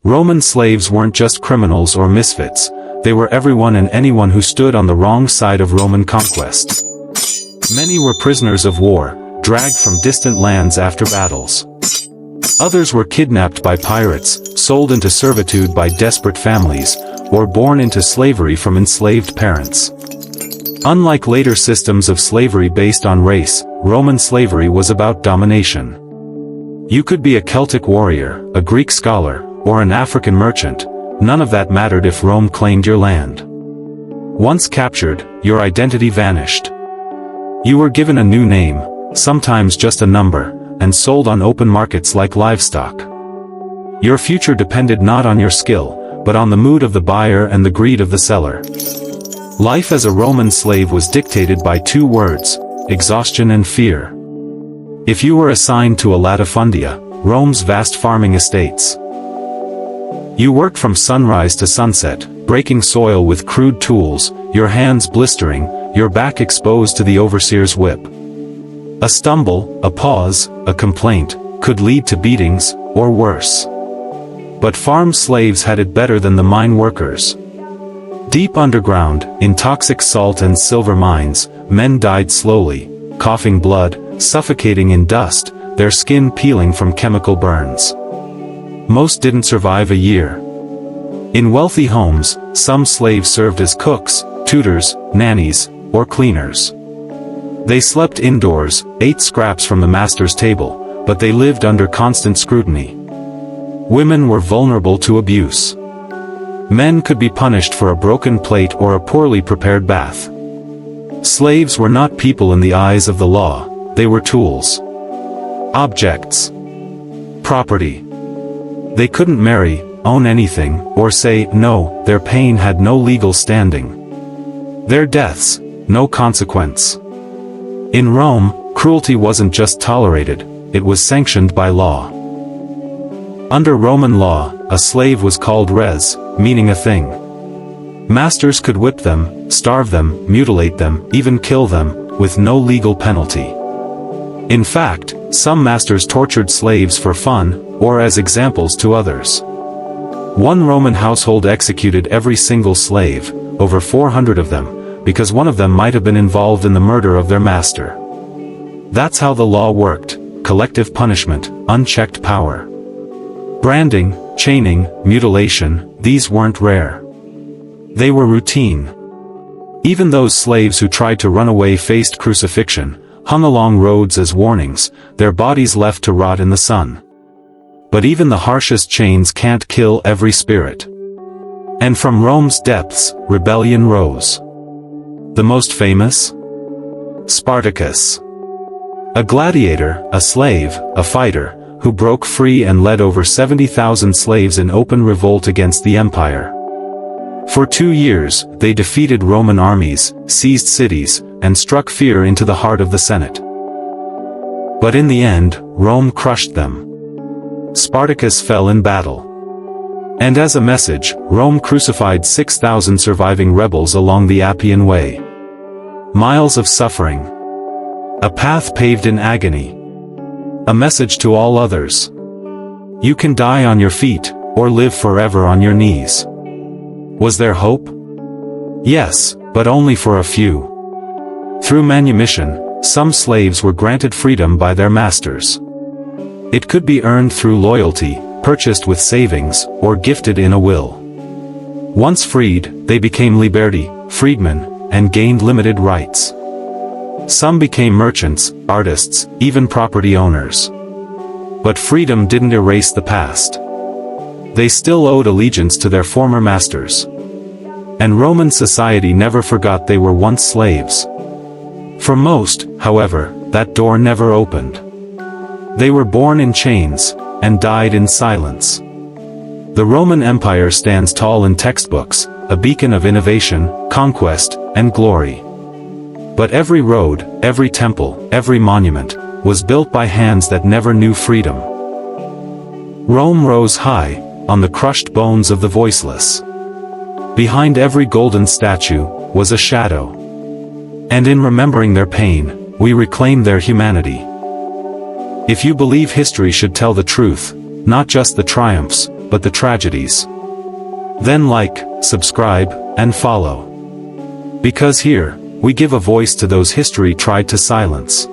Roman slaves weren't just criminals or misfits, they were everyone and anyone who stood on the wrong side of Roman conquest. Many were prisoners of war, dragged from distant lands after battles. Others were kidnapped by pirates, sold into servitude by desperate families, or born into slavery from enslaved parents. Unlike later systems of slavery based on race, Roman slavery was about domination. You could be a Celtic warrior, a Greek scholar, or an African merchant. None of that mattered if Rome claimed your land. Once captured, your identity vanished. You were given a new name, sometimes just a number, and sold on open markets like livestock. Your future depended not on your skill, but on the mood of the buyer and the greed of the seller. Life as a Roman slave was dictated by two words: exhaustion and fear. If you were assigned to a latifundia, Rome's vast farming estates, you worked from sunrise to sunset, breaking soil with crude tools, your hands blistering, your back exposed to the overseer's whip. A stumble, a pause, a complaint, could lead to beatings, or worse. But farm slaves had it better than the mine workers. Deep underground, in toxic salt and silver mines, men died slowly, coughing blood, suffocating in dust, their skin peeling from chemical burns. Most didn't survive a year. In wealthy homes, some slaves served as cooks, tutors, nannies, or cleaners. They slept indoors, ate scraps from the master's table, but they lived under constant scrutiny. Women were vulnerable to abuse. Men could be punished for a broken plate or a poorly prepared bath. Slaves were not people in the eyes of the law, they were tools. Objects. Property. They couldn't marry, own anything, or say no. Their pain had no legal standing. Their deaths, no consequence. In Rome, cruelty wasn't just tolerated, it was sanctioned by law. Under Roman law, a slave was called res, meaning a thing. Masters could whip them, starve them, mutilate them, even kill them, with no legal penalty. In fact, some masters tortured slaves for fun, or as examples to others. One Roman household executed every single slave, over 400 of them, because one of them might have been involved in the murder of their master. That's how the law worked: collective punishment, unchecked power. Branding, chaining, mutilation, these weren't rare. They were routine. Even those slaves who tried to run away faced crucifixion, hung along roads as warnings, their bodies left to rot in the sun. But even the harshest chains can't kill every spirit. And from Rome's depths, rebellion rose. The most famous? Spartacus. A gladiator, a slave, a fighter, who broke free and led over 70,000 slaves in open revolt against the empire. For 2 years, they defeated Roman armies, seized cities, and struck fear into the heart of the Senate. But in the end, Rome crushed them. Spartacus fell in battle. And as a message, Rome crucified 6,000 surviving rebels along the Appian Way. Miles of suffering. A path paved in agony. A message to all others. You can die on your feet, or live forever on your knees. Was there hope? Yes, but only for a few. Through manumission, some slaves were granted freedom by their masters. It could be earned through loyalty, purchased with savings, or gifted in a will. Once freed, they became liberti, freedmen, and gained limited rights. Some became merchants, artists, even property owners. But freedom didn't erase the past. They still owed allegiance to their former masters. And Roman society never forgot they were once slaves. For most, however, that door never opened. They were born in chains, and died in silence. The Roman Empire stands tall in textbooks, a beacon of innovation, conquest, and glory. But every road, every temple, every monument, was built by hands that never knew freedom. Rome rose high, on the crushed bones of the voiceless. Behind every golden statue, was a shadow. And in remembering their pain, we reclaim their humanity. If you believe history should tell the truth, not just the triumphs, but the tragedies. Then like, subscribe, and follow. Because here, we give a voice to those history tried to silence.